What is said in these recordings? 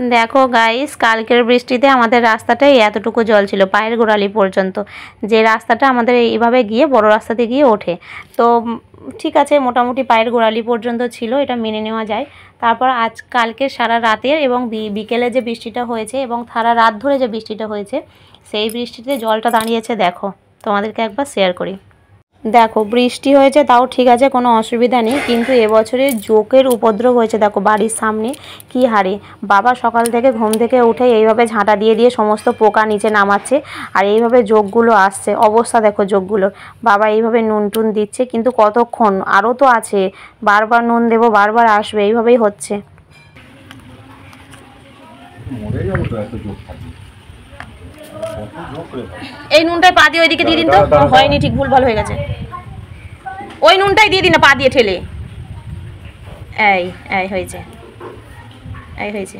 দেখো গাইস, কালকের বৃষ্টিতে আমাদের রাস্তাটায় এতটুকু জল ছিল পায়ের গোড়ালি পর্যন্ত। যে রাস্তাটা আমাদের এইভাবে গিয়ে বড় রাস্তাতে গিয়ে ওঠে, তো ঠিক আছে, মোটামুটি পায়ের গোড়ালি পর্যন্ত ছিল, এটা মেনে নেওয়া যায়। তারপর কালকে সারা রাতের এবং বিকেলে যে বৃষ্টিটা হয়েছে এবং সারা রাত ধরে যে বৃষ্টিটা হয়েছে, সেই বৃষ্টিতে জলটা দাঁড়িয়েছে। দেখো, তোমাদেরকে একবার শেয়ার করি। দেখো, বৃষ্টি হয়েছে তাও ঠিক আছে, কোনো অসুবিধা নেই, কিন্তু এবছরে জোঁকের উপদ্রব হয়েছে। দেখো বাড়ির সামনে কি হারে, বাবা সকাল থেকে ঘুম থেকে উঠে এইভাবে ঝাঁটা দিয়ে দিয়ে সমস্ত পোকা নিচে নামাচ্ছে, আর এইভাবে জোঁকগুলো আসছে। অবস্থা দেখো জোঁকগুলোর। বাবা এইভাবে নুন টুন দিচ্ছে, কিন্তু কতক্ষণ, আরও তো আছে, বারবার নুন দেবো, বারবার আসবে, এইভাবেই হচ্ছে। এই নুনটাই পা দিয়ে ওইদিকে দিয়ে দিন তো, হয়নি ঠিক, ভুল ভাল হয়ে গেছে। ওই নুনটাই দিয়ে দিন না, পা দিয়ে ঠেলে। এই এই হয়েছে, এই হয়েছে।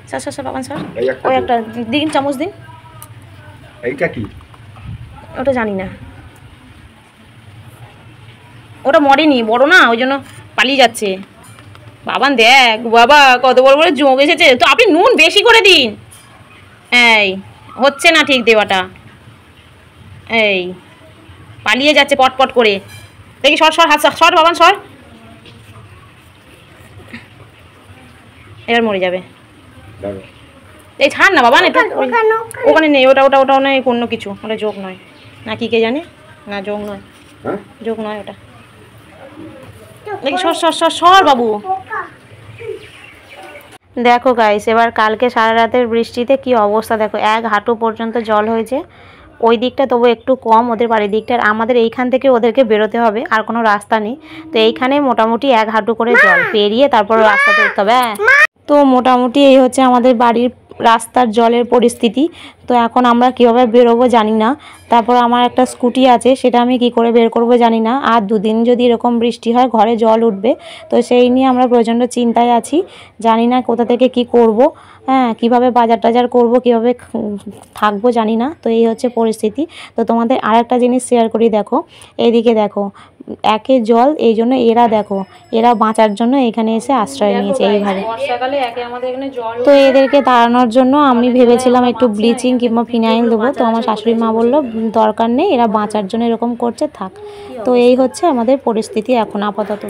Sir sir sir, Baban sir, ওই একটা দিন, চামচ দিন। এইটা কি? ওটা জানি না, ওটা মরেনি, বড় না, ওই জন্য পালিয়ে যাচ্ছে। বাবান দেখ বাবা, কত বড় বড় জোঁক এসেছে। তো আপনি নুন বেশি করে দিন। এই হচ্ছে না ঠিক দেওয়াটা, এই পালিয়ে যাচ্ছে পটপট করে। দেখি সর সর, হাত সর বাবান সর, এবার মরে যাবে। এই ছাড় না বাবান, এটা ওখানে নেই, ওটা ওটা ওটা নয়, অন্য কিছু, ওটা জোঁক নয়, না কি কে জানে, না জোঁক নয়, জোঁক নয় ওটা। দেখি সর সর সর সর বাবু। দেখো গাইস, এবার কালকে সারা রাতের বৃষ্টিতে কি অবস্থা দেখো, এক হাঁটু পর্যন্ত জল হয়েছে। ওই দিকটা তবু একটু কম, ওদের বাড়ির দিকটা। আমাদের এইখান থেকে ওদেরকে বেরোতে হবে, আর কোনো রাস্তা নেই। তো এইখানে মোটামুটি এক হাঁটু করে জল পেরিয়ে তারপর রাস্তাতে উঠতে হবে। তো মোটামুটি এই হচ্ছে আমাদের বাড়ির রাস্তার জলের পরিস্থিতি। তো এখন আমরা কীভাবে বেরোবো জানি না। তারপর আমার একটা স্কুটি আছে, সেটা আমি কি করে বের করবো জানি না। আর দুদিন যদি এরকম বৃষ্টি হয়, ঘরে জল উঠবে, তো সেই নিয়ে আমরা প্রচণ্ড চিন্তায় আছি। জানি না কোথা থেকে কি করব, হ্যাঁ, কীভাবে বাজার টাজার করবো, কীভাবে থাকবো জানি না। তো এই হচ্ছে পরিস্থিতি। তো তোমাদের আর একটা জিনিস শেয়ার করি। দেখো এইদিকে দেখো, একে জল, এই জন্য এরা দেখো, এরা বাঁচার জন্য এখানে এসে আশ্রয় নিয়েছে এইভাবে। বর্ষাকালে একে আমাদের এখানে জল, তো এদেরকে তাড়ানোর জন্য আমি ভেবেছিলাম একটু ব্লিচিং কিংবা ফিনাইল দেবো। তো আমার শাশুড়ি মা বললো দরকার নেই, এরা বাঁচার জন্য এরকম করছে, থাক। তো এই হচ্ছে আমাদের পরিস্থিতি এখন আপাতত।